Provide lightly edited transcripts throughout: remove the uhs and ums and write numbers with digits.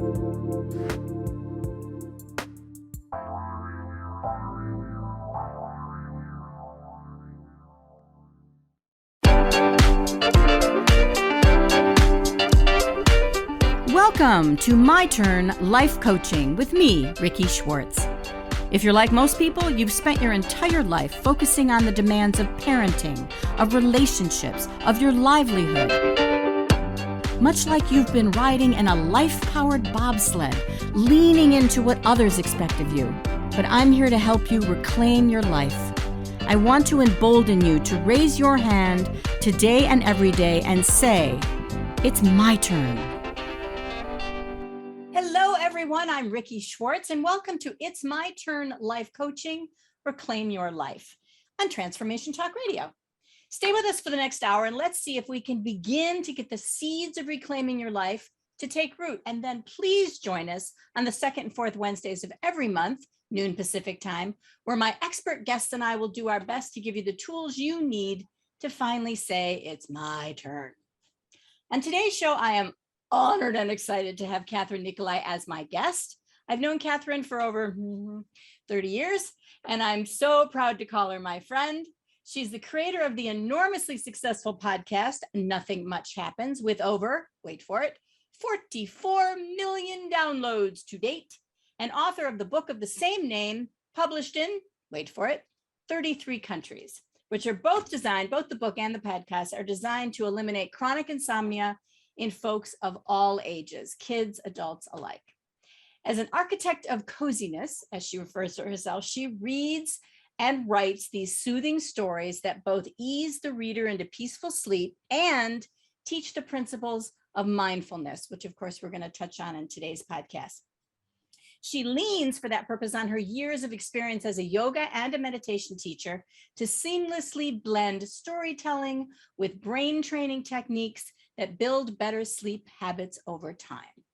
Welcome to My Turn Life Coaching with me, Rikki Schwartz. If you're like most people, you've spent your entire life focusing on the demands of parenting, of relationships, of your livelihood. Much like you've been riding in a life-powered bobsled, leaning into what others expect of you. But I'm here to help you reclaim your life. I want to embolden you to raise your hand today and every day and say, "It's my turn." Hello, everyone. I'm Rikki Schwartz, and welcome to It's My Turn Life Coaching, Reclaim Your Life on Transformation Talk Radio. Stay with us for the next hour, and let's see if we can begin to get the seeds of reclaiming your life to take root. And then please join us on the second and fourth Wednesdays of every month, noon Pacific time, where my expert guests and I will do our best to give you the tools you need to finally say, "It's my turn." On today's show, I am honored and excited to have Kathryn Nicolai as my guest. I've known Kathryn for over 30 years, and I'm so proud to call her my friend. She's the creator of the enormously successful podcast, Nothing Much Happens, with over, wait for it, 44 million downloads to date, and author of the book of the same name, published in, wait for it, 33 countries, which are both the book and the podcast are designed to eliminate chronic insomnia in folks of all ages, kids, adults alike. As an architect of coziness, as she refers to herself, she reads and writes these soothing stories that both ease the reader into peaceful sleep and teach the principles of mindfulness, which of course we're going to touch on in today's podcast. She leans for that purpose on her years of experience as a yoga and a meditation teacher to seamlessly blend storytelling with brain training techniques that build better sleep habits over time.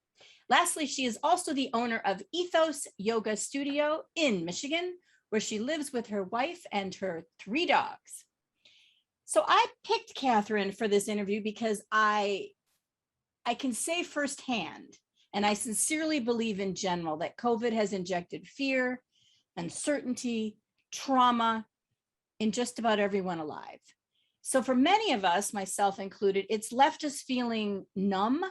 Lastly, she is also the owner of Ethos Yoga Studio in Michigan, where she lives with her wife and her 3 dogs. So I picked Kathryn for this interview because I can say firsthand, and I sincerely believe in general, that COVID has injected fear, uncertainty, trauma in just about everyone alive. So for many of us, myself included, it's left us feeling numb.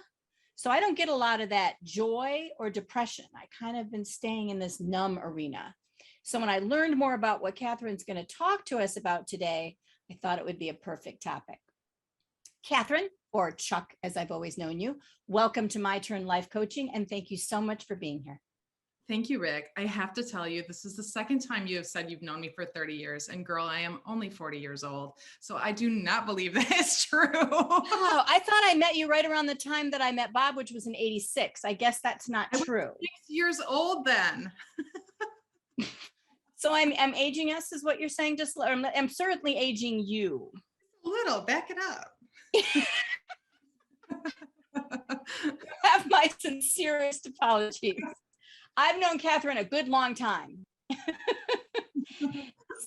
So I don't get a lot of that joy or depression. I kind of been staying in this numb arena. So when I learned more about what Kathryn's going to talk to us about today, I thought it would be a perfect topic. Kathryn, or Chuck, as I've always known you, welcome to My Turn Life Coaching, and thank you so much for being here. Thank you, Rick. I have to tell you, this is the second time you have said you've known me for 30 years. And girl, I am only 40 years old. So I do not believe that is true. Oh, I thought I met you right around the time that I met Bob, which was in 86. I guess that's not true. 6 years old then. So I'm aging us is what you're saying? I'm certainly aging you. A little, back it up. Have my sincerest apologies. I've known Kathryn a good long time.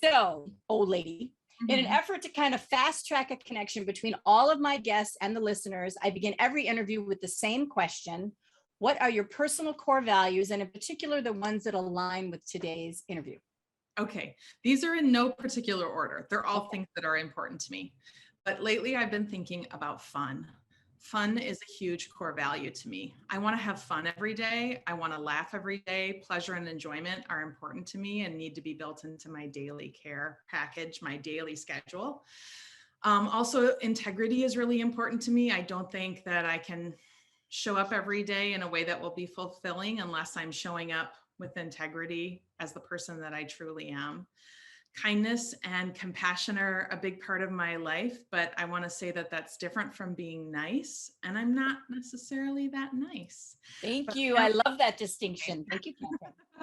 So, old lady, in an effort to kind of fast track a connection between all of my guests and the listeners, I begin every interview with the same question. What are your personal core values, and in particular, the ones that align with today's interview? Okay, these are in no particular order. They're all things that are important to me. But lately I've been thinking about fun. Fun is a huge core value to me. I want to have fun every day. I want to laugh every day. Pleasure and enjoyment are important to me and need to be built into my daily care package, my daily schedule. Also, integrity is really important to me. I don't think that I can show up every day in a way that will be fulfilling unless I'm showing up with integrity as the person that I truly am. Kindness and compassion are a big part of my life, but I want to say that that's different from being nice, and I'm not necessarily that nice. Thank you. I love that distinction. Thank you,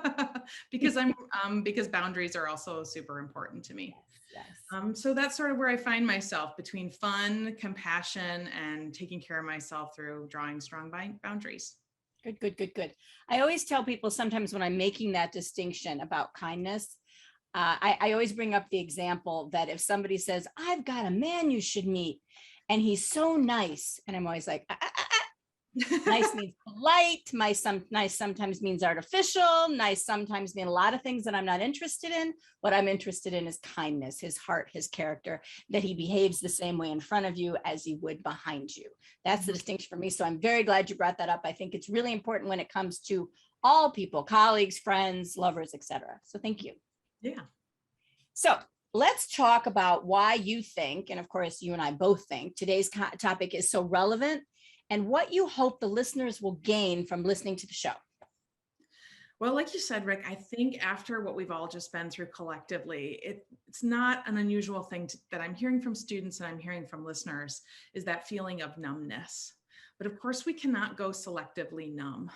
Kathryn. Because boundaries are also super important to me. Yes. So that's sort of where I find myself between fun, compassion, and taking care of myself through drawing strong boundaries. Good. I always tell people sometimes when I'm making that distinction about kindness, I always bring up the example that if somebody says, "I've got a man you should meet, and he's so nice," and I'm always like, Nice means polite. Nice sometimes means artificial. Nice sometimes mean a lot of things that I'm not interested in. What I'm interested in is kindness, his heart, his character, that he behaves the same way in front of you as he would behind you. That's the distinction for me. So I'm very glad you brought that up. I think it's really important when it comes to all people, colleagues, friends, lovers, etc. So thank you. Yeah. So let's talk about why you think, and of course you and I both think, today's topic is so relevant and what you hope the listeners will gain from listening to the show. Well, like you said, Rick, I think after what we've all just been through collectively, it's not an unusual thing that I'm hearing from students and I'm hearing from listeners is that feeling of numbness. But of course, we cannot go selectively numb.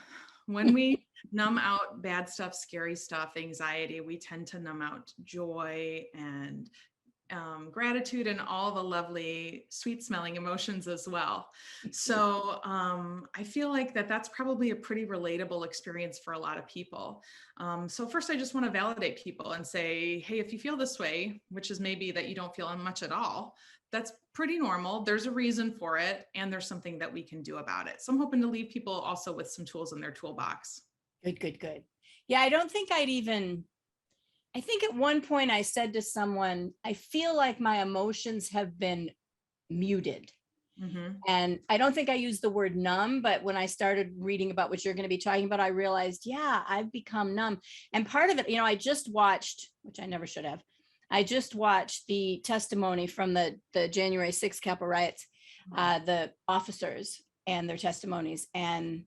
When we numb out bad stuff, scary stuff, anxiety, we tend to numb out joy and gratitude and all the lovely, sweet smelling emotions as well. So I feel like that's probably a pretty relatable experience for a lot of people. So first, I just want to validate people and say, hey, if you feel this way, which is maybe that you don't feel much at all, that's pretty normal. There's a reason for it, and there's something that we can do about it. So I'm hoping to leave people also with some tools in their toolbox. Good. Yeah, I think at one point I said to someone, I feel like my emotions have been muted. Mm-hmm. And I don't think I used the word numb, but when I started reading about what you're going to be talking about, I realized, yeah, I've become numb. And part of it, I just watched, which I never should have, I just watched the testimony from the January 6th Capitol riots, the officers and their testimonies. And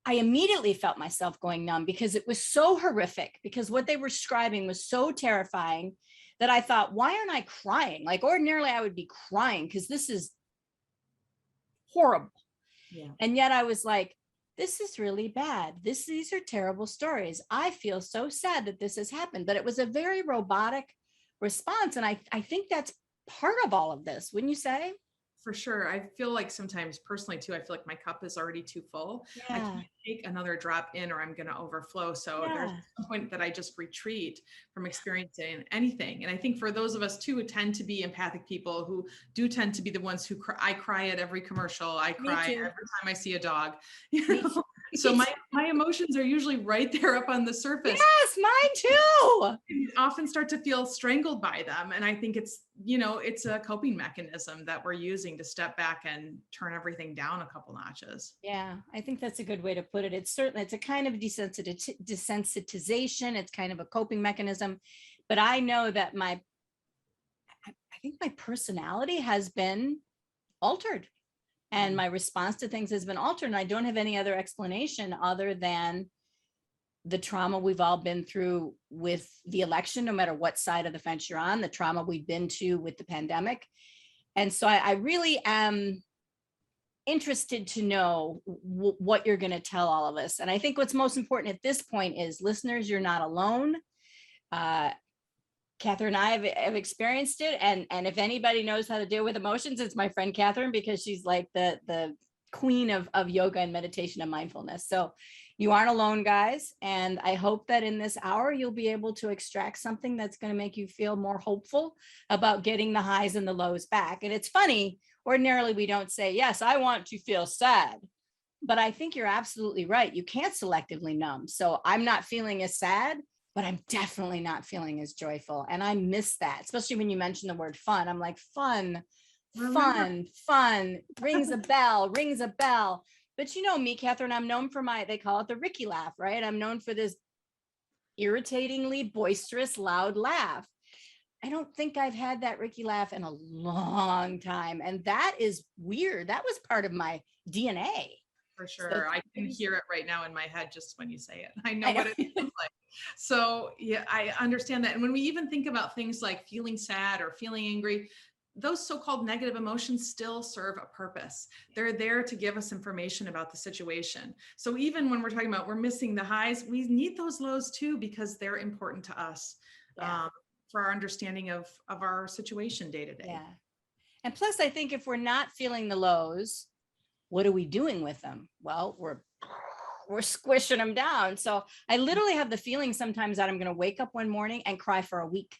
I immediately felt myself going numb because it was so horrific, because what they were describing was so terrifying that I thought, why aren't I crying? Like ordinarily I would be crying because this is horrible. Yeah. And yet I was like, this is really bad. These are terrible stories. I feel so sad that this has happened, but it was a very robotic response. And I think that's part of all of this, wouldn't you say? For sure. I feel like sometimes personally too, I feel like my cup is already too full. Yeah. I can't take another drop in or I'm going to overflow. So there's some point that I just retreat from experiencing anything. And I think for those of us too, who tend to be empathic people, who do tend to be the ones who cry, I cry at every commercial. I cry every time I see a dog. So my emotions are usually right there up on the surface. Yes, mine too. You often start to feel strangled by them. And I think it's a coping mechanism that we're using to step back and turn everything down a couple notches. Yeah, I think that's a good way to put it. It's a kind of desensitization. It's kind of a coping mechanism. But I know that I think my personality has been altered. And my response to things has been altered. And I don't have any other explanation other than the trauma we've all been through with the election, no matter what side of the fence you're on, the trauma we've been to with the pandemic. And so I really am interested to know what you're going to tell all of us. And I think what's most important at this point is, listeners, you're not alone. Kathryn and I have experienced it. And if anybody knows how to deal with emotions, it's my friend Kathryn, because she's like the queen of yoga and meditation and mindfulness. So you aren't alone, guys. And I hope that in this hour, you'll be able to extract something that's going to make you feel more hopeful about getting the highs and the lows back. And it's funny, ordinarily we don't say, yes, I want to feel sad. But I think you're absolutely right. You can't selectively numb. So I'm not feeling as sad, but I'm definitely not feeling as joyful. And I miss that, especially when you mention the word fun. I'm like, fun, rings a bell. But you know me, Kathryn, I'm known for they call it the Rikki laugh, right? I'm known for this irritatingly boisterous, loud laugh. I don't think I've had that Rikki laugh in a long time. And that is weird. That was part of my DNA. For sure. So I can hear it right now in my head just when you say it. I know what it feels like. So yeah, I understand that. And when we even think about things like feeling sad or feeling angry, those so-called negative emotions still serve a purpose. They're there to give us information about the situation. So even when we're talking about we're missing the highs, we need those lows too, because they're important to us for our understanding of our situation day to day. Yeah. And plus, I think if we're not feeling the lows, what are we doing with them? Well, we're squishing them down. So I literally have the feeling sometimes that I'm going to wake up one morning and cry for a week.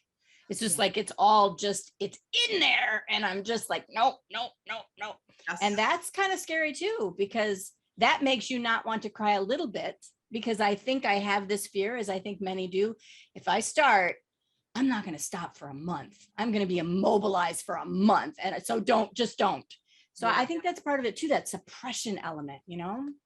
It's just Yeah. like, it's all just, it's in there. And I'm just like, nope, nope, nope, nope. Yes. And that's kind of scary too, because that makes you not want to cry a little bit, because I think I have this fear, as I think many do. If I start, I'm not going to stop for a month. I'm going to be immobilized for a month. And so don't. So Yeah. I think that's part of it too, that suppression element,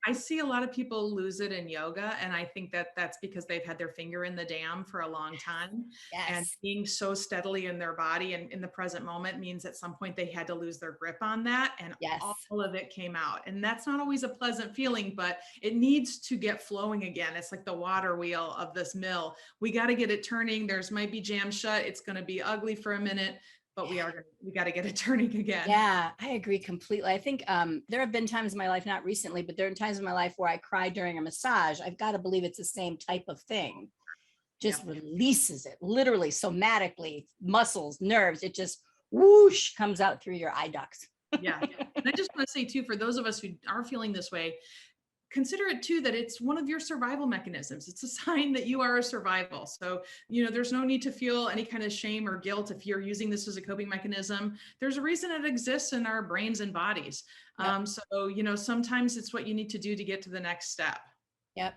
I see a lot of people lose it in yoga. And I think that that's because they've had their finger in the dam for a long time. And Yes. being so steadily in their body and in the present moment means at some point they had to lose their grip on that. And Yes. all of it came out. And that's not always a pleasant feeling, but it needs to get flowing again. It's like the water wheel of this mill. We got to get it turning. There's might be jammed shut. It's going to be ugly for a minute, but we got to get it turning again. Yeah, I agree completely. I think there have been times in my life, not recently, but there are times in my life where I cried during a massage. I've got to believe it's the same type of thing. Just releases it literally, somatically, muscles, nerves. It just whoosh comes out through your eye ducts. Yeah. And I just want to say too, for those of us who are feeling this way, consider it too, that it's one of your survival mechanisms. It's a sign that you are a survival. So, there's no need to feel any kind of shame or guilt if you're using this as a coping mechanism. There's a reason it exists in our brains and bodies. Yep. So, sometimes it's what you need to do to get to the next step. Yep.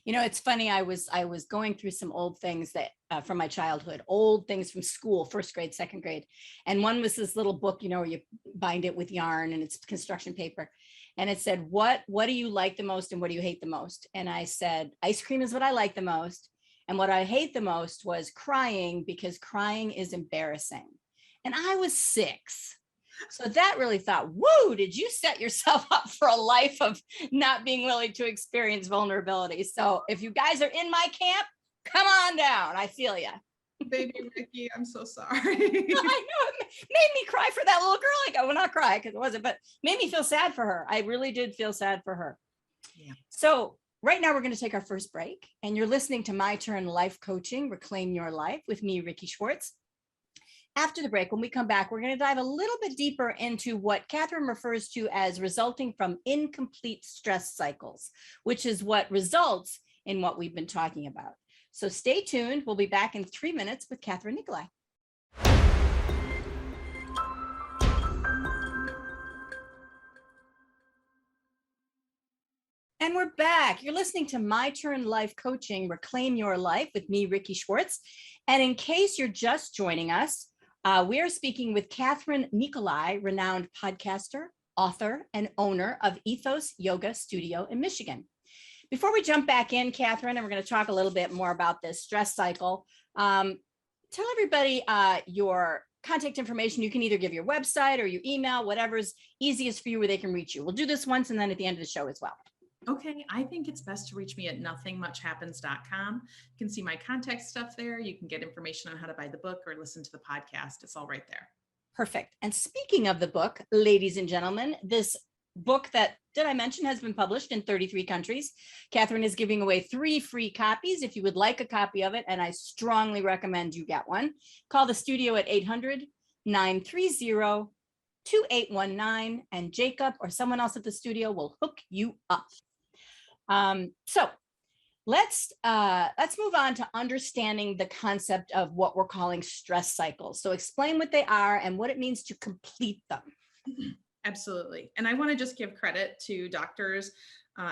It's funny. I was going through some old things that from my childhood, old things from school, first grade, second grade. And one was this little book, where you bind it with yarn and it's construction paper. And it said, what do you like the most and what do you hate the most? And I said, ice cream is what I like the most. And what I hate the most was crying, because crying is embarrassing. And I was 6. So that really thought, whoa, did you set yourself up for a life of not being willing to experience vulnerability? So if you guys are in my camp, come on down. I feel you. Baby Rikki, I'm so sorry. I know, it made me cry for that little girl. Like, I will not cry because it wasn't, but made me feel sad for her. I really did feel sad for her. Yeah. So right now we're going to take our first break, and you're listening to My Turn Life Coaching, Reclaim Your Life with me, Rikki Schwartz. After the break, when we come back, we're going to dive a little bit deeper into what Kathryn refers to as resulting from incomplete stress cycles, which is what results in what we've been talking about. So stay tuned. We'll be back in 3 minutes with Kathryn Nicolai. And we're back. You're listening to My Turn Life Coaching, Reclaim Your Life with me, Rikki Schwartz. And in case you're just joining us, we are speaking with Kathryn Nicolai, renowned podcaster, author, and owner of Ethos Yoga Studio in Michigan. Before we jump back in, Kathryn, and we're going to talk a little bit more about this stress cycle, tell everybody your contact information. You can either give your website or your email, whatever's easiest for you, where they can reach you. We'll do this once and then at the end of the show as well. Okay, I think it's best to reach me at nothingmuchhappens.com. You can see my contact stuff there. You can get information on how to buy the book or listen to the podcast. It's all right there. Perfect. And speaking of the book, ladies and gentlemen, this book that, did I mention, has been published in 33 countries. Kathryn is giving away 3 free copies if you would like a copy of it, and I strongly recommend you get one. Call the studio at 800-930-2819, and Jacob or someone else at the studio will hook you up. So let's move on to understanding the concept of what we're calling stress cycles. So explain what they are and what it means to complete them. Absolutely. And I want to just give credit to doctors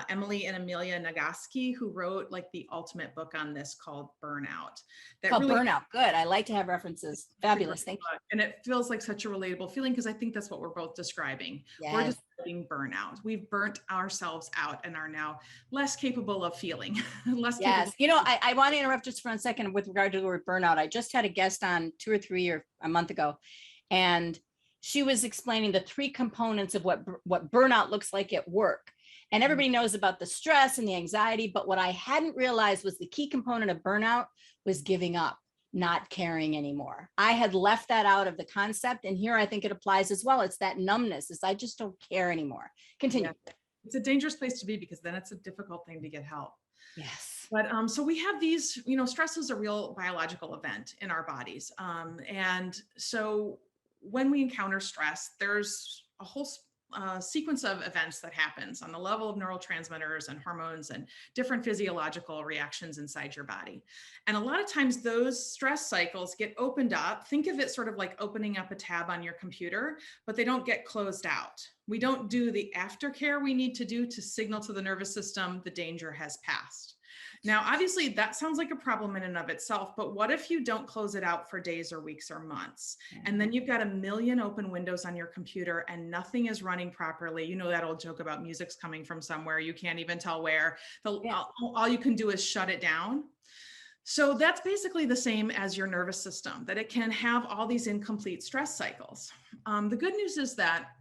Emily and Amelia Nagoski, who wrote like the ultimate book on this called Burnout. Burnout. Good. I like to have references. Fabulous. Thank you. And it feels like such a relatable feeling, because I think that's what we're both describing. Yes. We're describing burnout. We've burnt ourselves out and are now less capable of feeling. Yes. I want to interrupt just for a second with regard to the word burnout. I just had a guest on 2 or 3 or a month ago, and she was explaining the 3 components of what burnout looks like at work. And everybody knows about the stress and the anxiety, but what I hadn't realized was the key component of burnout was giving up, not caring anymore. I had left that out of the concept, and here I think it applies as well. It's that numbness, is I just don't care anymore. Continue. Yeah. It's a dangerous place to be, because then it's a difficult thing to get help. Yes. But so we have these, stress is a real biological event in our bodies. And so when we encounter stress, there's a whole sequence of events that happens on the level of neurotransmitters and hormones and different physiological reactions inside your body. And a lot of times those stress cycles get opened up. Think of it sort of like opening up a tab on your computer, but they don't get closed out. We don't do the aftercare we need to do to signal to the nervous system the danger has passed. Now, obviously, that sounds like a problem in and of itself, but what if you don't close it out for days or weeks or months? And then you've got a million open windows on your computer and nothing is running properly. You know that old joke about music's coming from somewhere, you can't even tell where. All you can do is shut it down. So that's basically the same as your nervous system, that it can have all these incomplete stress cycles. The good news is that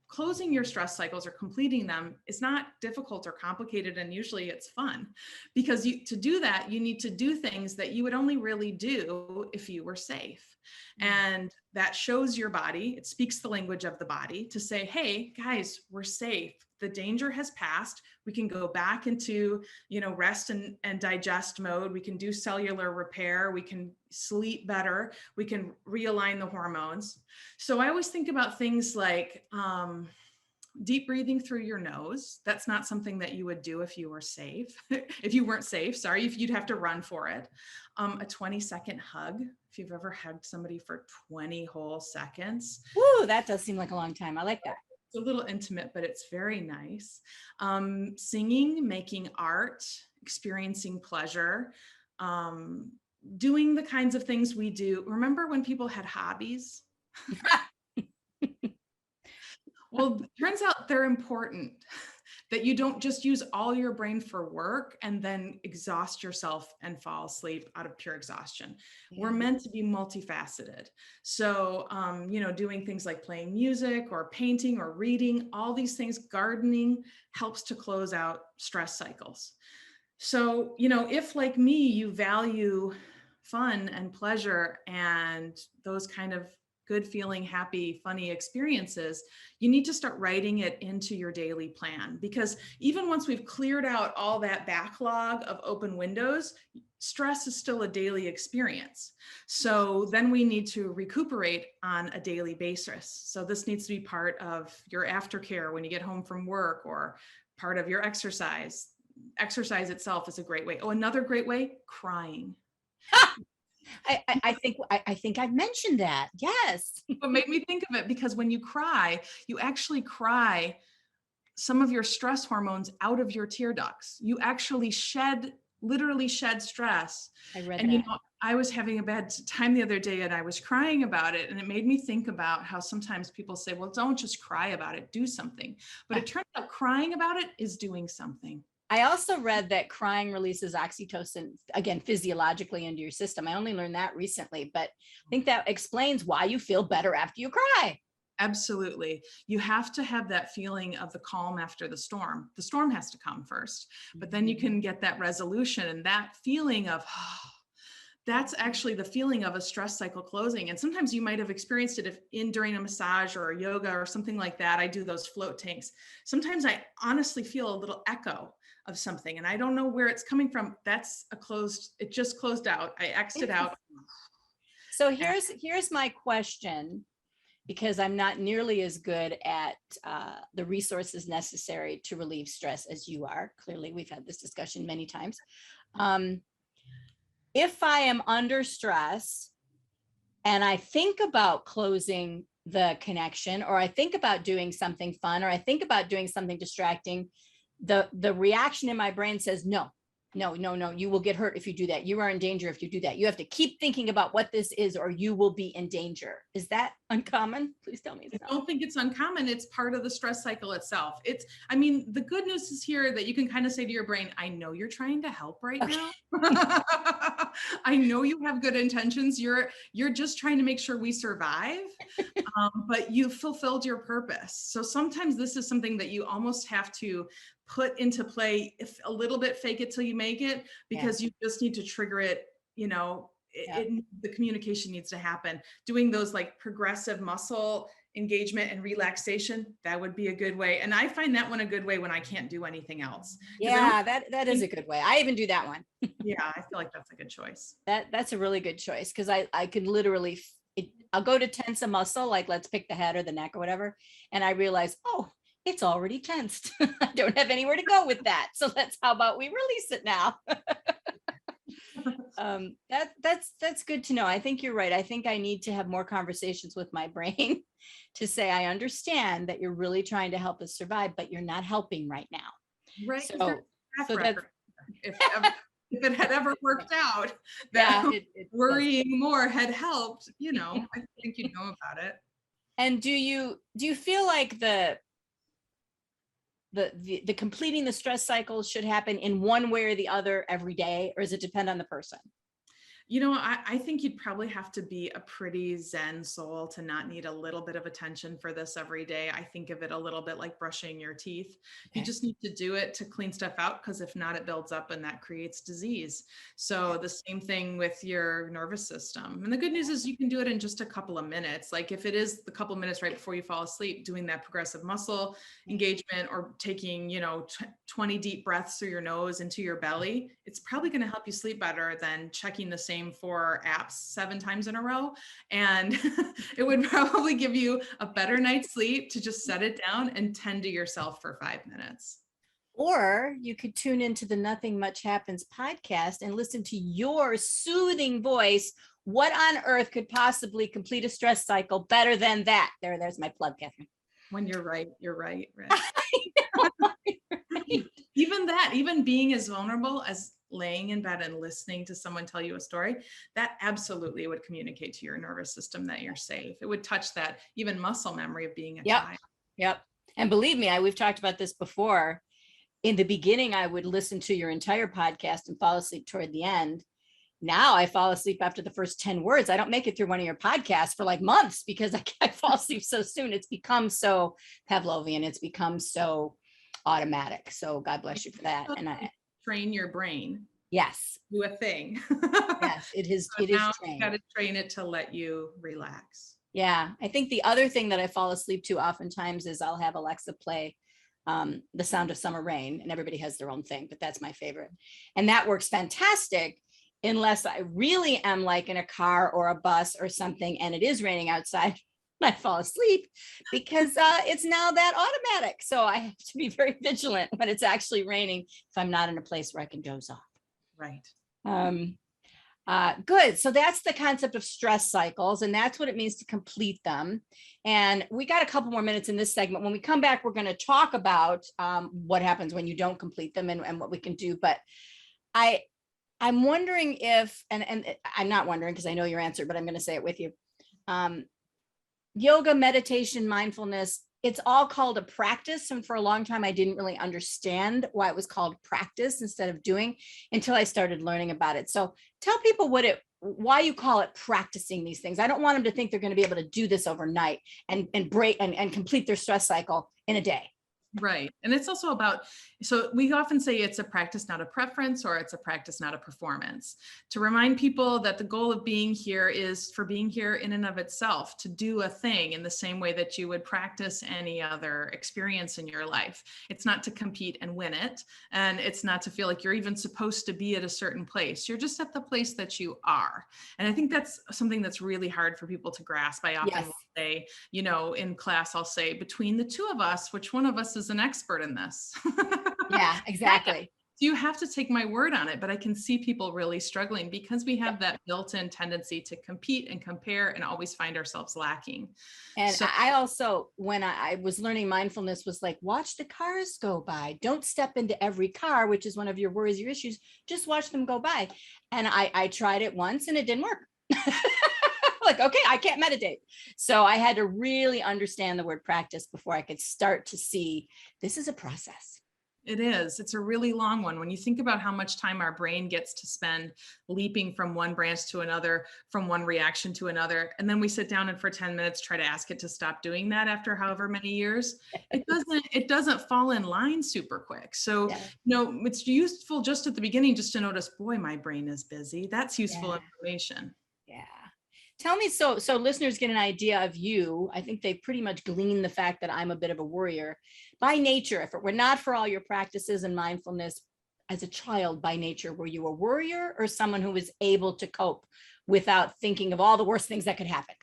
closing your stress cycles or completing them is not difficult or complicated, and usually it's fun, because to do that, you need to do things that you would only really do if you were safe. And that shows your body, it speaks the language of the body to say, hey, guys, we're safe. The danger has passed. We can go back into, rest and digest mode. We can do cellular repair. We can sleep better. We can realign the hormones. So I always think about things like deep breathing through your nose. That's not something that you would do if you were safe. If you weren't safe, sorry, if you'd have to run for it. A 20-second hug. If you've ever hugged somebody for 20 whole seconds. Woo, that does seem like a long time. I like that. It's a little intimate, but it's very nice. Singing, making art, experiencing pleasure, doing the kinds of things we do. Remember when people had hobbies? Well, it turns out they're important, that you don't just use all your brain for work and then exhaust yourself and fall asleep out of pure exhaustion. Yeah. We're meant to be multifaceted. So, doing things like playing music or painting or reading, all these things, gardening helps to close out stress cycles. So, if like me, you value fun and pleasure and those kind of good feeling, happy, funny experiences, you need to start writing it into your daily plan, because even once we've cleared out all that backlog of open windows, stress is still a daily experience. So then we need to recuperate on a daily basis. So this needs to be part of your aftercare when you get home from work, or part of your exercise. Exercise itself is a great way. Oh, another great way, crying. I think I've mentioned that. Yes. What made me think of it, because when you cry, you actually cry some of your stress hormones out of your tear ducts. You actually literally shed stress. I read and that. I was having a bad time the other day and I was crying about it, and it made me think about how sometimes people say, well, don't just cry about it, do something. But it turns out crying about it is doing something. I also read that crying releases oxytocin, again, physiologically into your system. I only learned that recently, but I think that explains why you feel better after you cry. Absolutely. You have to have that feeling of the calm after the storm. The storm has to come first, but then you can get that resolution, and that feeling of, that's actually the feeling of a stress cycle closing. And sometimes you might have experienced it during a massage or a yoga or something like that. I do those float tanks. Sometimes I honestly feel a little echo of something and I don't know where it's coming from. It just closed out. I X'd it out. So here's my question, because I'm not nearly as good at the resources necessary to relieve stress as you are. Clearly, we've had this discussion many times. If I am under stress and I think about closing the connection, or I think about doing something fun, or I think about doing something distracting, the reaction in my brain says, no, you will get hurt if you do that. You are in danger if you do that. You have to keep thinking about what this is, or you will be in danger. Is that uncommon? Please tell me. I don't think it's uncommon. It's part of the stress cycle itself. The good news is here that you can kind of say to your brain, I know you're trying to help right now. I know you have good intentions. You're just trying to make sure we survive, but you've fulfilled your purpose. So sometimes this is something that you almost have to put into play, if a little bit fake it till you make it, because you just need to trigger it. The communication needs to happen. Doing those like progressive muscle engagement and relaxation, that would be a good way. And I find that one a good way when I can't do anything else. Yeah, that is a good way. I even do that one. Yeah, I feel like that's a good choice. That's a really good choice, because I could literally, I'll go to tense a muscle, like let's pick the head or the neck or whatever. And I realize, oh, it's already tensed. I don't have anywhere to go with that. So how about we release it now? That's good to know. I think you're right. I think I need to have more conversations with my brain to say, I understand that you're really trying to help us survive, but you're not helping right now. Right. So that's if it had ever worked out, yeah, that worrying more had helped, I think you'd know about it. And do you feel like the completing the stress cycle should happen in one way or the other every day, or does it depend on the person? I think you'd probably have to be a pretty Zen soul to not need a little bit of attention for this every day. I think of it a little bit like brushing your teeth. Okay. You just need to do it to clean stuff out, because if not, it builds up and that creates disease. So the same thing with your nervous system. And the good news is you can do it in just a couple of minutes. Like if it is the couple of minutes right before you fall asleep, doing that progressive muscle engagement or taking, 20 deep breaths through your nose into your belly, it's probably going to help you sleep better than checking the same 4 apps 7 times in a row. And it would probably give you a better night's sleep to just set it down and tend to yourself for 5 minutes. Or you could tune into the Nothing Much Happens podcast and listen to your soothing voice. What on earth could possibly complete a stress cycle better than that? There's my plug, Kathryn. When you're right. Even being as vulnerable as laying in bed and listening to someone tell you a story, that absolutely would communicate to your nervous system that you're safe. It would touch that even muscle memory of being a child. Yep. And believe me, we've talked about this before. In the beginning, I would listen to your entire podcast and fall asleep toward the end. Now I fall asleep after the first 10 words. I don't make it through one of your podcasts for like months because I fall asleep so soon. It's become so Pavlovian. It's become so automatic. So God bless you for that. And train your brain. Yes. Do a thing. Yes, it is. So it is trained. You got to train it to let you relax. Yeah. I think the other thing that I fall asleep to oftentimes is I'll have Alexa play The Sound of Summer Rain, and everybody has their own thing, but that's my favorite. And that works fantastic unless I really am like in a car or a bus or something and it is raining outside. I fall asleep because it's now that automatic. So I have to be very vigilant when it's actually raining if I'm not in a place where I can doze off. Right. Good. So that's the concept of stress cycles, and that's what it means to complete them. And we got a couple more minutes in this segment. When we come back, we're going to talk about what happens when you don't complete them and what we can do. But I'm wondering if, and I'm not wondering because I know your answer, but I'm going to say it with you. Yoga, meditation, mindfulness, it's all called a practice. And for a long time, I didn't really understand why it was called practice instead of doing until I started learning about it. So tell people why you call it practicing these things. I don't want them to think they're going to be able to do this overnight and break and complete their stress cycle in a day. Right. And it's also about, so we often say it's a practice, not a preference, or it's a practice, not a performance. To remind people that the goal of being here is for being here in and of itself, to do a thing in the same way that you would practice any other experience in your life. It's not to compete and win it. And it's not to feel like you're even supposed to be at a certain place. You're just at the place that you are. And I think that's something that's really hard for people to grasp. I often will say, in class, I'll say, between the two of us, which one of us is an expert in this? Yeah, exactly. You have to take my word on it, but I can see people really struggling because we have that built-in tendency to compete and compare and always find ourselves lacking. And so, I also, when I was learning mindfulness, was like, watch the cars go by. Don't step into every car, which is one of your worries, your issues. Just watch them go by. And I tried it once and it didn't work. Like, okay, I can't meditate. So I had to really understand the word practice before I could start to see this is a process. It is. It's a really long one. When you think about how much time our brain gets to spend leaping from one branch to another, from one reaction to another, and then we sit down and for 10 minutes try to ask it to stop doing that after however many years, it doesn't fall in line super quick. So, it's useful just at the beginning just to notice, boy, my brain is busy. That's useful information. Yeah. Tell me, so listeners get an idea of you. I think they pretty much glean the fact that I'm a bit of a worrier by nature. If it were not for all your practices and mindfulness as a child by nature, were you a worrier or someone who was able to cope without thinking of all the worst things that could happen?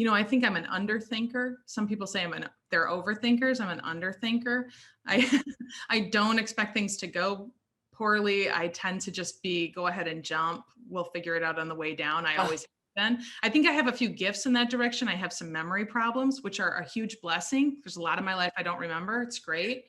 I think I'm an underthinker. Some people say they're overthinkers. I'm an underthinker. I don't expect things to go poorly. I tend to just go ahead and jump. We'll figure it out on the way down. I always have been. I think I have a few gifts in that direction. I have some memory problems, which are a huge blessing. There's a lot of my life I don't remember. It's great.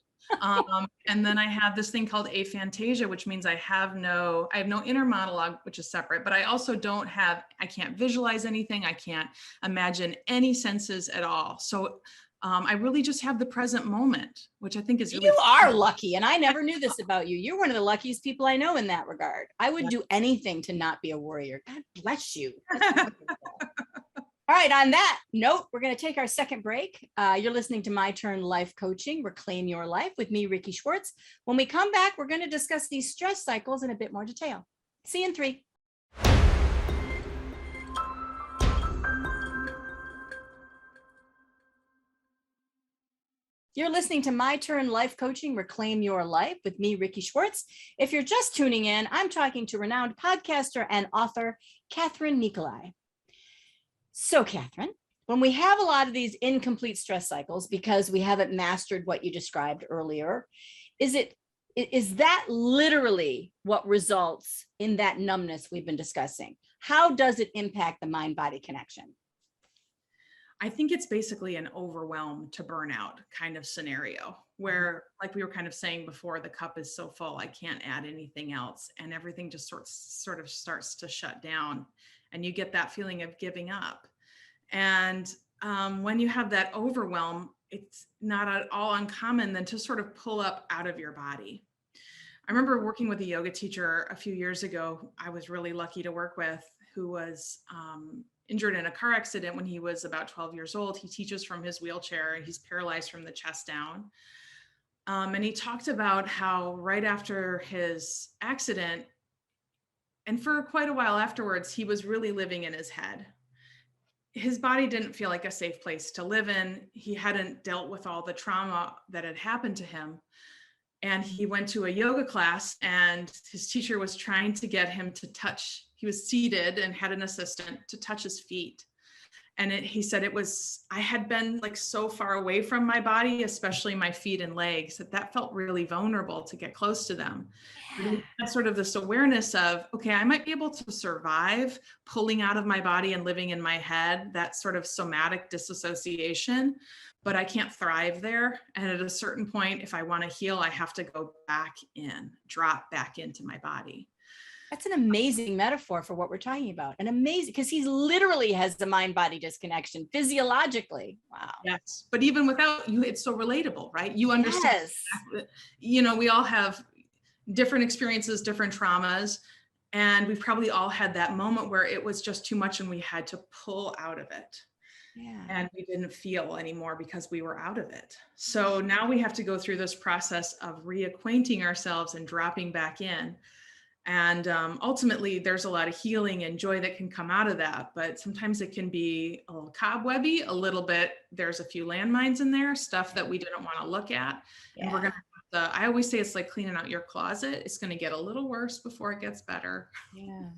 And then I have this thing called aphantasia, which means I have no inner monologue, which is separate, but I also I can't visualize anything. I can't imagine any senses at all. So I really just have the present moment, which I think is really You are lucky. And I never knew this about you. You're one of the luckiest people I know in that regard. I would do anything to not be a worrier. God bless you. All right, on that note, we're going to take our second break. You're listening to My Turn Life Coaching, Reclaim Your Life with me, Rikki Schwartz. When we come back, we're going to discuss these stress cycles in a bit more detail. See you in 3. You're listening to My Turn Life Coaching, Reclaim Your Life with me, Rikki Schwartz. If you're just tuning in, I'm talking to renowned podcaster and author, Kathryn Nicolai. So, Kathryn, when we have a lot of these incomplete stress cycles because we haven't mastered what you described earlier, is that literally what results in that numbness we've been discussing? How does it impact the mind-body connection? I think it's basically an overwhelm to burnout kind of scenario where, like we were kind of saying before, the cup is so full, I can't add anything else. And everything just sort of starts to shut down. And you get that feeling of giving up. And when you have that overwhelm, it's not at all uncommon then to sort of pull up out of your body. I remember working with a yoga teacher a few years ago. I was really lucky to work with, who was injured in a car accident when he was about 12 years old. He teaches from his wheelchair. He's paralyzed from the chest down. And he talked about how right after his accident, and for quite a while afterwards, he was really living in his head. His body didn't feel like a safe place to live in. He hadn't dealt with all the trauma that had happened to him. And he went to a yoga class, and his teacher was trying to get him to touch. He was seated and had an assistant to touch his feet. And he said I had been like so far away from my body, especially my feet and legs, that felt really vulnerable to get close to them. Yeah. Sort of this awareness of, okay, I might be able to survive pulling out of my body and living in my head, that sort of somatic disassociation, but I can't thrive there. And at a certain point, if I want to heal, I have to go drop back into my body. That's an amazing metaphor for what we're talking about. Because he literally has the mind-body disconnection physiologically. Wow. Yes. But even without you, it's so relatable, right? You understand, yes. We all have different experiences, different traumas, and we've probably all had that moment where it was just too much and we had to pull out of it. Yeah. And we didn't feel anymore because we were out of it. So now we have to go through this process of reacquainting ourselves and dropping back in. And ultimately, there's a lot of healing and joy that can come out of that. But sometimes it can be a little cobwebby, a little bit. There's a few landmines in there, stuff that we didn't want to look at. Yeah. And we're going to I always say it's like cleaning out your closet. It's going to get a little worse before it gets better. Yeah.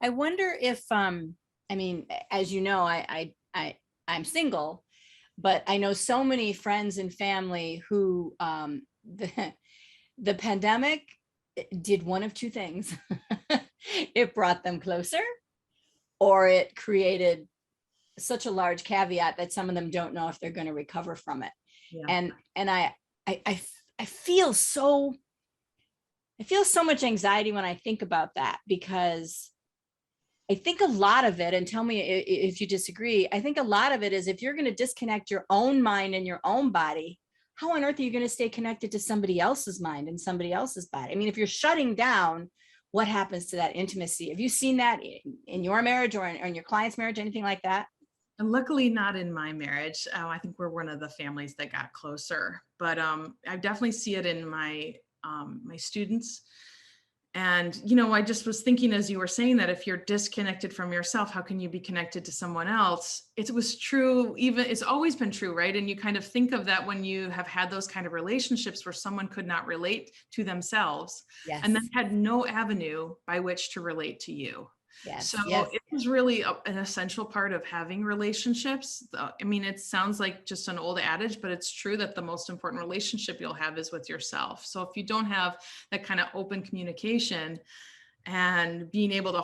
I wonder if, as you know, I'm single, but I know so many friends and family who the pandemic did one of two things. It brought them closer, or it created such a large caveat that some of them don't know if they're going to recover from it. Yeah. And I feel so much anxiety when I think about that, because I think a lot of it, and tell me if you disagree, I think a lot of it is if you're going to disconnect your own mind and your own body, how on earth are you going to stay connected to somebody else's mind and somebody else's body? I mean, if you're shutting down, what happens to that intimacy? Have you seen that in your marriage or in your client's marriage, anything like that? And luckily not in my marriage. I think we're one of the families that got closer, but I definitely see it in my students. And, I just was thinking as you were saying that if you're disconnected from yourself, how can you be connected to someone else? It was true, it's always been true, right? And you kind of think of that when you have had those kind of relationships where someone could not relate to themselves, yes, and then had no avenue by which to relate to you. Yes. So yes. is really an essential part of having relationships. I mean, it sounds like just an old adage, but it's true that the most important relationship you'll have is with yourself. So if you don't have that kind of open communication and being able to,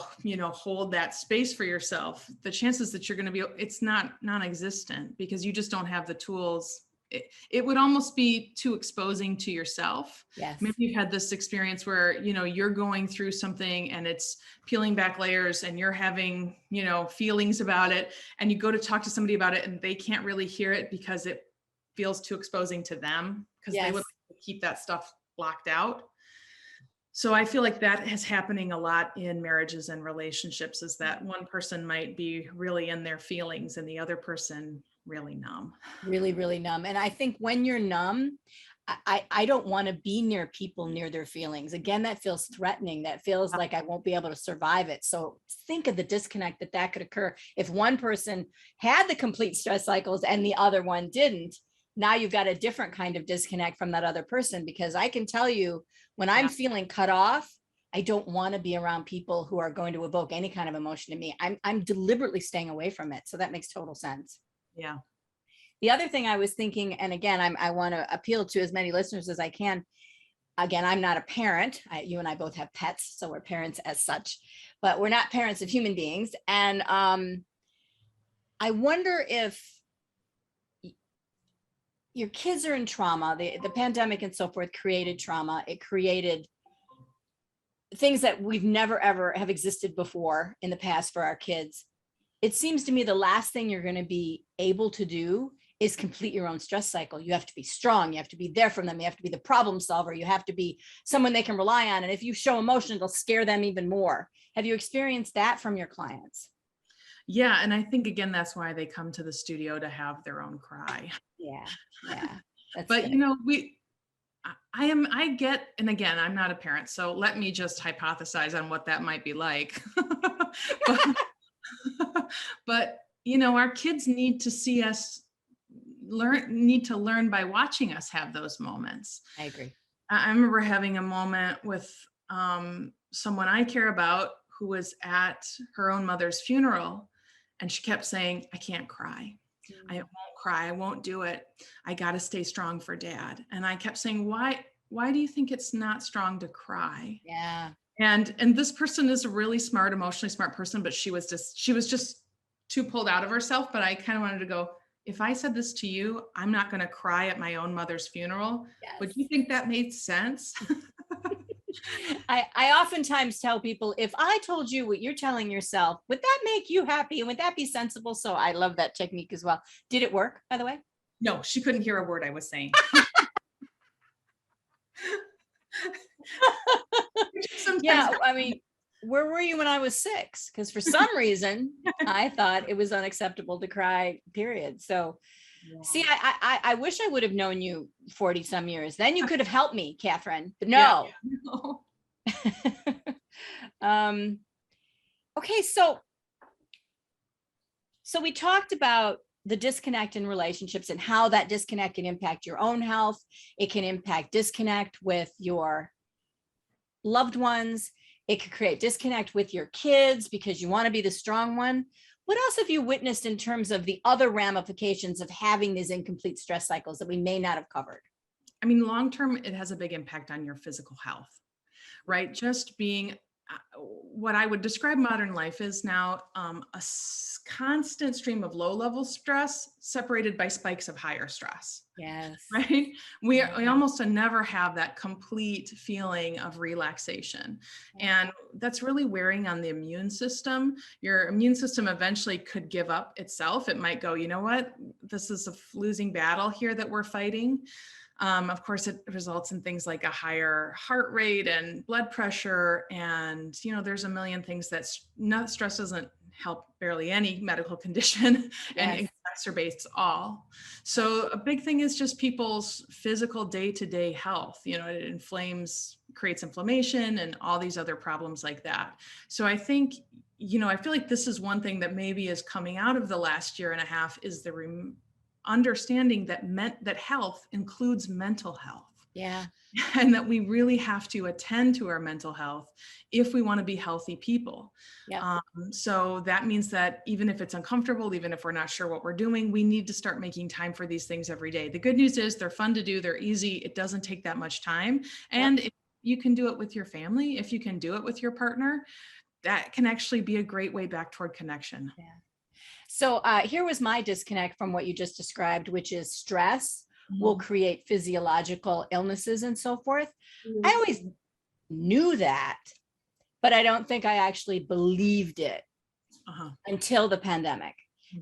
hold that space for yourself, the chances that you're going to be, it's not non-existent, because you just don't have the tools. It would almost be too exposing to yourself. Yes. Maybe you've had this experience where, you're going through something and it's peeling back layers and you're having, feelings about it, and you go to talk to somebody about it and they can't really hear it because it feels too exposing to them, because they would keep that stuff locked out. So I feel like that is happening a lot in marriages and relationships, is that one person might be really in their feelings and the other person really numb. Really, really numb. And I think when you're numb, I don't want to be near people near their feelings. Again, that feels threatening. That feels like I won't be able to survive it. So think of the disconnect that could occur if one person had the complete stress cycles and the other one didn't. Now you've got a different kind of disconnect from that other person, because I can tell you, when I'm feeling cut off, I don't want to be around people who are going to evoke any kind of emotion in me. I'm deliberately staying away from it. So that makes total sense. Yeah. The other thing I was thinking, and again, I want to appeal to as many listeners as I can. Again, I'm not a parent. You and I both have pets, so we're parents as such, but we're not parents of human beings. And I wonder if your kids are in trauma. The pandemic and so forth created trauma. It created things that we've never, ever have existed before in the past for our kids. It seems to me the last thing you're going to be able to do is complete your own stress cycle. You have to be strong. You have to be there for them. You have to be the problem solver. You have to be someone they can rely on. And if you show emotion, it'll scare them even more. Have you experienced that from your clients? Yeah. And I think, again, that's why they come to the studio, to have their own cry. Yeah. That's but, good. I get, and again, I'm not a parent, so let me just hypothesize on what that might be like. but, our kids need to see us need to learn by watching us have those moments. I agree. I remember having a moment with someone I care about who was at her own mother's funeral, and she kept saying, I can't cry. I won't cry. I won't do it. I got to stay strong for Dad. And I kept saying, why do you think it's not strong to cry? Yeah. And this person is a really smart, emotionally smart person, but she was just too pulled out of herself. But I kind of wanted to go, if I said this to you, I'm not going to cry at my own mother's funeral. Yes. Would you think that made sense? I oftentimes tell people, if I told you what you're telling yourself, would that make you happy? And would that be sensible? So I love that technique as well. Did it work, by the way? No, she couldn't hear a word I was saying. Yeah, I mean, where were you when I was 6? Because for some reason, I thought it was unacceptable to cry, period. So see, I wish I would have known you 40 some years. Then you could have helped me, Kathryn, but no. Okay, so we talked about the disconnect in relationships and how that disconnect can impact your own health. It can impact disconnect with your loved ones. It could create disconnect with your kids because you want to be the strong one. What else have you witnessed in terms of the other ramifications of having these incomplete stress cycles that we may not have covered? I mean, long-term, it has a big impact on your physical health, right? Just being what I would describe modern life is now constant stream of low-level stress separated by spikes of higher stress. Yes. Right? We almost never have that complete feeling of relaxation. And that's really wearing on the immune system. Your immune system eventually could give up itself. It might go, you know what? This is a losing battle here that we're fighting. Of course, it results in things like a higher heart rate and blood pressure. And, there's a million things that stress doesn't help barely any medical condition and exacerbates all. So a big thing is just people's physical day-to-day health. It creates inflammation and all these other problems like that. So I think, I feel like this is one thing that maybe is coming out of the last year and a half is the understanding that health includes mental health. Yeah. and that we really have to attend to our mental health if we want to be healthy people. Yeah. So that means that even if it's uncomfortable, even if we're not sure what we're doing, we need to start making time for these things every day. The good news is they're fun to do, they're easy, it doesn't take that much time. And if you can do it with your family, if you can do it with your partner, that can actually be a great way back toward connection. Yeah. So here was my disconnect from what you just described, which is stress will create physiological illnesses and so forth. I always knew that, but I don't think I actually believed it until the pandemic.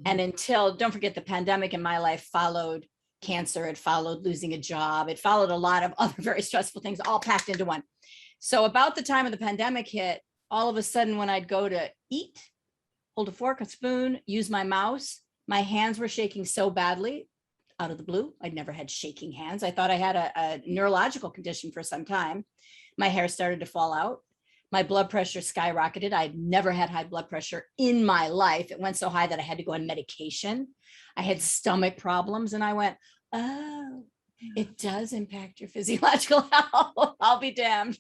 And until, don't forget, the pandemic in my life followed cancer, it followed losing a job, it followed a lot of other very stressful things all packed into one. So about the time of the pandemic hit, all of a sudden when I'd go to eat, hold a fork, a spoon, use my mouse, my hands were shaking so badly out of the blue. I'd never had shaking hands. I thought I had a neurological condition for some time. My hair started to fall out. My blood pressure skyrocketed. I'd never had high blood pressure in my life. It went so high that I had to go on medication. I had stomach problems, and I went, oh, it does impact your physiological health. I'll be damned.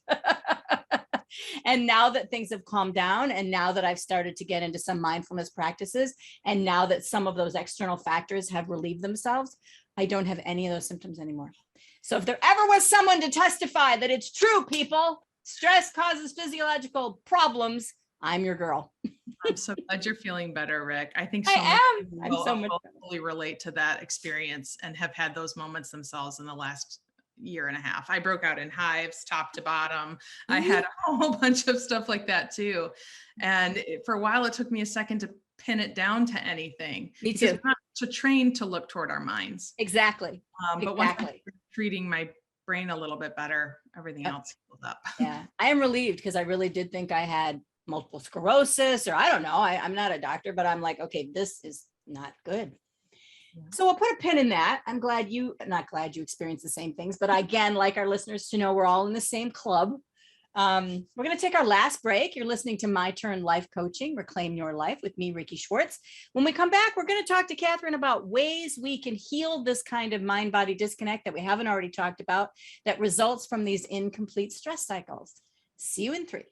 And now that things have calmed down, and now that I've started to get into some mindfulness practices, and now that some of those external factors have relieved themselves, I don't have any of those symptoms anymore. So if there ever was someone to testify that it's true, people, stress causes physiological problems, I'm your girl. I'm so glad you're feeling better, Rick. I think I'm so much fully relate to that experience and have had those moments themselves in the last year and a half. I broke out in hives, top to bottom. I had a whole bunch of stuff like that too. And for a while, it took me a second to pin it down to anything. Me too. We're not to train to look toward our minds. Exactly. But once I'm treating my brain a little bit better, everything else heals up. Yeah, I am relieved because I really did think I had multiple sclerosis, or I don't know. I'm not a doctor, but I'm like, okay, this is not good. So we'll put a pin in that. I'm glad not glad you experienced the same things, but again, like our listeners to know, we're all in the same club. We're going to take our last break. You're listening to My Turn Life Coaching, Reclaim Your Life with me, Rikki Schwartz. When we come back, we're going to talk to Kathryn about ways we can heal this kind of mind-body disconnect that we haven't already talked about that results from these incomplete stress cycles. See you in 3.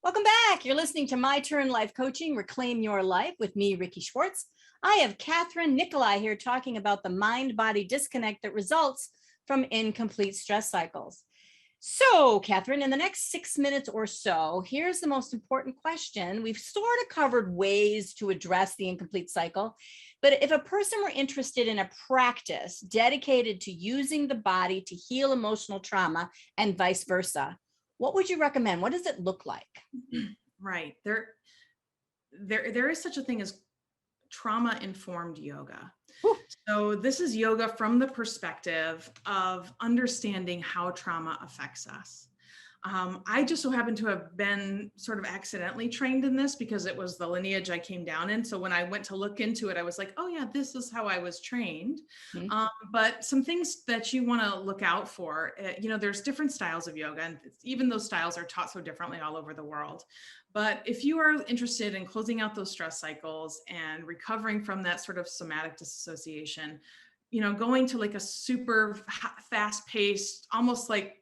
Welcome back. You're listening to My Turn Life Coaching, Reclaim Your Life with me, Rikki Schwartz. I have Kathryn Nicolai here talking about the mind-body disconnect that results from incomplete stress cycles. So, Kathryn, in the next 6 minutes or so, here's the most important question. We've sort of covered ways to address the incomplete cycle, but if a person were interested in a practice dedicated to using the body to heal emotional trauma and vice versa, what would you recommend? What does it look like? Right. There is such a thing as trauma-informed yoga. Whew. So this is yoga from the perspective of understanding how trauma affects us. I just so happen to have been sort of accidentally trained in this because it was the lineage I came down in. So when I went to look into it, I was like, oh yeah, this is how I was trained. Mm-hmm. But some things that you want to look out for, there's different styles of yoga, and even those styles are taught so differently all over the world. But if you are interested in closing out those stress cycles and recovering from that sort of somatic disassociation, going to like a super fast-paced, almost like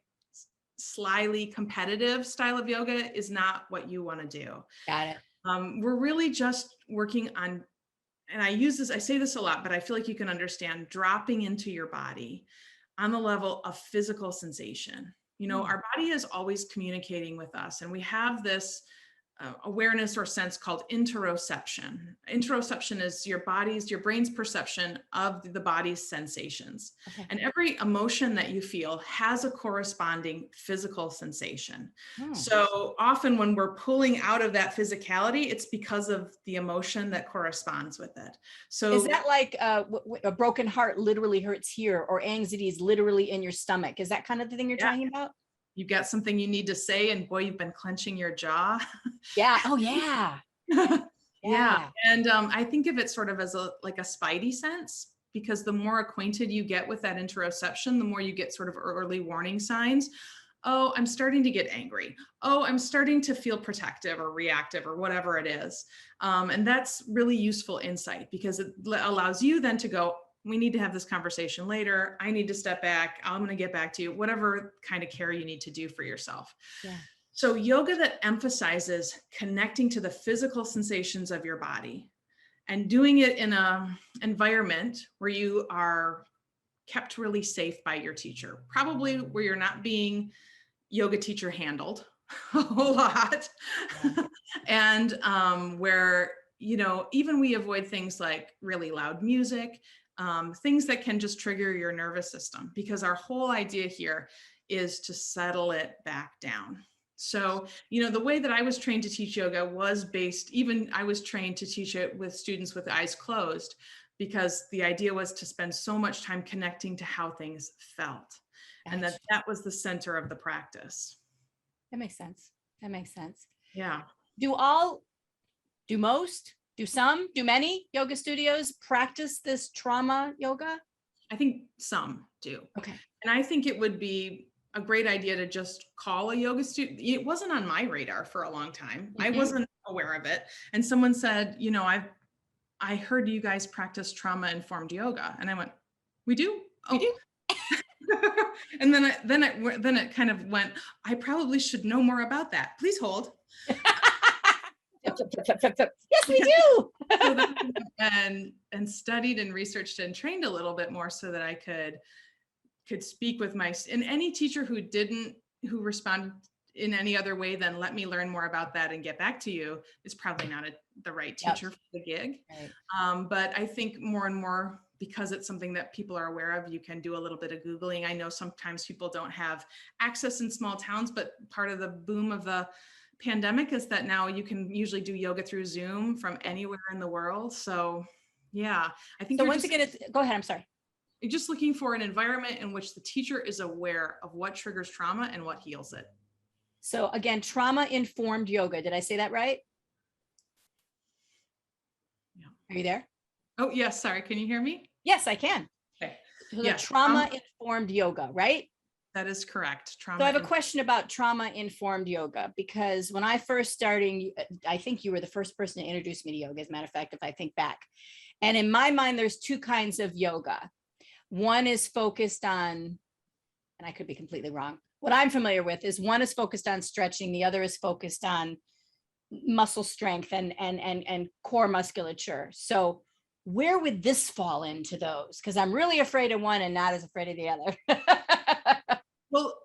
slyly competitive style of yoga is not what you want to do. Got it. We're really just working on, and I say this a lot, but I feel like you can understand, dropping into your body on the level of physical sensation. Our body is always communicating with us, and we have this awareness or sense called interoception. Interoception is your brain's perception of the body's sensations. Okay. And every emotion that you feel has a corresponding physical sensation. So often when we're pulling out of that physicality, it's because of the emotion that corresponds with it. So is that like a broken heart literally hurts here, or anxiety is literally in your stomach? Is that kind of the thing you're talking about? You've got something you need to say, and boy, you've been clenching your jaw. Yeah. Oh, yeah. Yeah. And I think of it sort of as like a spidey sense, because the more acquainted you get with that interoception, the more you get sort of early warning signs. Oh, I'm starting to get angry. Oh, I'm starting to feel protective or reactive or whatever it is. And that's really useful insight because it allows you then to go, we need to have this conversation later. I need to step back. I'm going to get back to you, whatever kind of care you need to do for yourself. Yeah. So yoga that emphasizes connecting to the physical sensations of your body and doing it in an environment where you are kept really safe by your teacher, probably where you're not being yoga teacher handled a whole lot. Yeah. And where, even we avoid things like really loud music, things that can just trigger your nervous system, because our whole idea here is to settle it back down. So, the way that I was trained to teach yoga was I was trained to teach it with students with eyes closed, because the idea was to spend so much time connecting to how things felt. And Gotcha. that was the center of the practice. That makes sense. That makes sense. Yeah. Do most, do some, do many yoga studios practice this trauma yoga? I think some do. Okay. And I think it would be a great idea to just call a yoga studio. It wasn't on my radar for a long time. I wasn't aware of it. And someone said, I heard you guys practice trauma-informed yoga. And I went, we do? We do. And then it kind of went, I probably should know more about that. Please hold. Yes, we do. and studied and researched and trained a little bit more so that I could speak with and any teacher who responded in any other way than let me learn more about that and get back to you is probably not the right teacher for the gig. Right. But I think more and more, because it's something that people are aware of, you can do a little bit of Googling. I know sometimes people don't have access in small towns, but part of the boom of the pandemic is that now you can usually do yoga through Zoom from anywhere in the world. So yeah, I think so once again, go ahead. I'm sorry. You're just looking for an environment in which the teacher is aware of what triggers trauma and what heals it. So again, trauma-informed yoga. Did I say that right? Yeah. Are you there? Oh, yes. Sorry. Can you hear me? Yes, I can. Okay. So the trauma-informed yoga, right? That is correct. So I have a question about trauma-informed yoga, because when I first started, I think you were the first person to introduce me to yoga, as a matter of fact, if I think back. And in my mind, there's two kinds of yoga. One is focused on, and I could be completely wrong, what I'm familiar with is one is focused on stretching, the other is focused on muscle strength and core musculature. So where would this fall into those? Because I'm really afraid of one and not as afraid of the other. Well,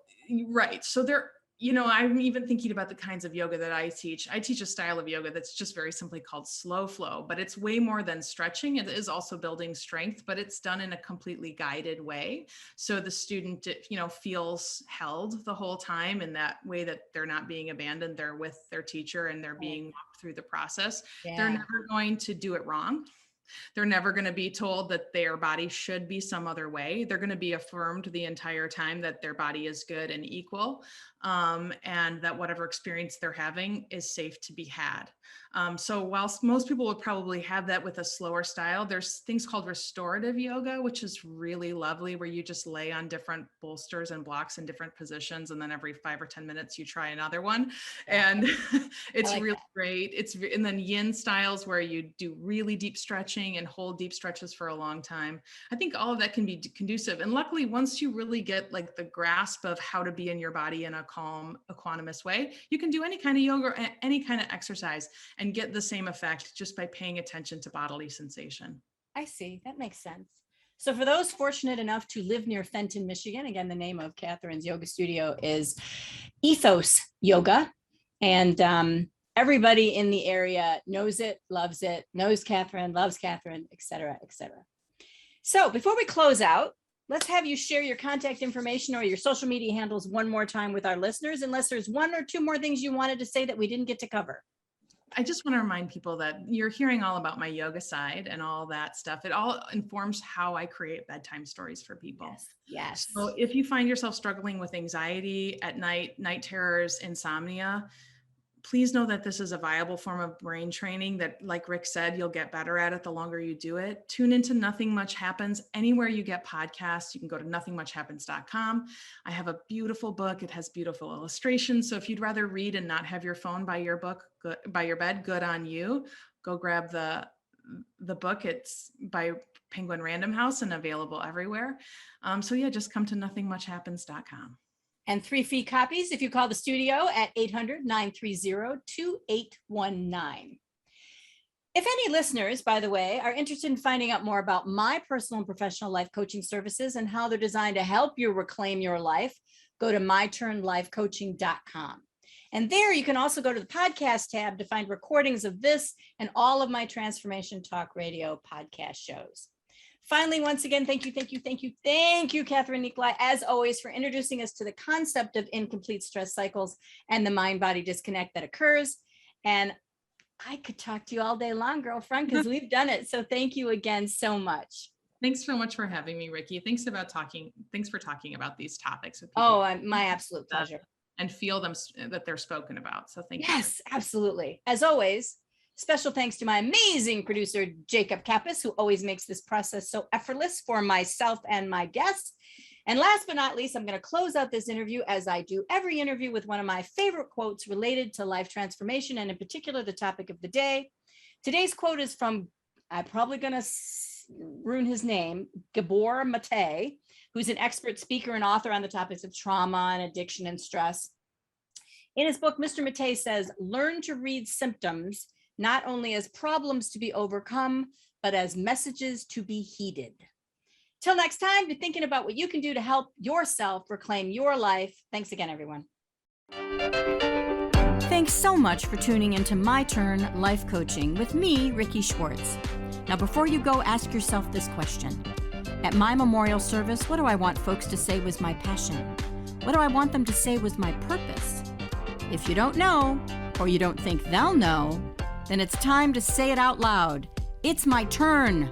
right. So I'm even thinking about the kinds of yoga that I teach. I teach a style of yoga that's just very simply called slow flow, but it's way more than stretching. It is also building strength, but it's done in a completely guided way. So the student, feels held the whole time in that way, that they're not being abandoned. They're with their teacher and they're being walked through the process. Yeah. They're never going to do it wrong. They're never going to be told that their body should be some other way. They're going to be affirmed the entire time that their body is good and equal, and that whatever experience they're having is safe to be had. So whilst most people would probably have that with a slower style, there's things called restorative yoga, which is really lovely, where you just lay on different bolsters and blocks in different positions. And then every 5 or 10 minutes, you try another one. And it's really great. And then yin styles, where you do really deep stretching and hold deep stretches for a long time. I think all of that can be conducive. And luckily, once you really get like the grasp of how to be in your body in a calm, equanimous way, you can do any kind of yoga or any kind of exercise and get the same effect just by paying attention to bodily sensation. I see. That makes sense. So for those fortunate enough to live near Fenton, Michigan, again, the name of Kathryn's yoga studio is Ethos Yoga. And everybody in the area knows it, loves it, knows Kathryn, loves Kathryn, et cetera, et cetera. So before we close out, let's have you share your contact information or your social media handles one more time with our listeners, unless there's one or two more things you wanted to say that we didn't get to cover. I just want to remind people that you're hearing all about my yoga side and all that stuff. It all informs how I create bedtime stories for people. Yes. So if you find yourself struggling with anxiety at night, night terrors, insomnia, please know that this is a viable form of brain training that, like Rick said, you'll get better at it the longer you do it. Tune into Nothing Much Happens anywhere you get podcasts. You can go to nothingmuchhappens.com. I have a beautiful book. It has beautiful illustrations. So if you'd rather read and not have your phone by your bed, good on you. Go grab the book. It's by Penguin Random House and available everywhere. So yeah, just come to nothingmuchhappens.com. And 3 free copies if you call the studio at 800-930-2819. If any listeners, by the way, are interested in finding out more about my personal and professional life coaching services and how they're designed to help you reclaim your life, go to myturnlifecoaching.com. And there you can also go to the podcast tab to find recordings of this and all of my Transformation Talk Radio podcast shows. Finally, once again, thank you, Kathryn Nicolai, as always, for introducing us to the concept of incomplete stress cycles and the mind-body disconnect that occurs. And I could talk to you all day long, girlfriend, because we've done it. So thank you again so much. Thanks so much for having me, Rikki. Thanks for talking about these topics with people. Oh, my absolute pleasure. And feel them that they're spoken about. So thank you. Yes, absolutely. As always, special thanks to my amazing producer, Jacob Kappas, who always makes this process so effortless for myself and my guests. And last but not least, I'm going to close out this interview, as I do every interview, with one of my favorite quotes related to life transformation, and in particular, the topic of the day. Today's quote is from, I'm probably going to ruin his name, Gabor Mate, who's an expert speaker and author on the topics of trauma and addiction and stress. In his book, Mr. Mate says, learn to read symptoms not only as problems to be overcome, but as messages to be heeded. Till next time, be thinking about what you can do to help yourself reclaim your life. Thanks again, everyone. Thanks so much for tuning into My Turn Life Coaching with me, Rikki Schwartz. Now, before you go, ask yourself this question. At my memorial service, what do I want folks to say was my passion? What do I want them to say was my purpose? If you don't know, or you don't think they'll know, then it's time to say it out loud. It's my turn.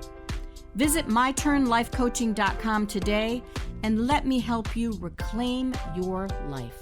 Visit myturnlifecoaching.com today and let me help you reclaim your life.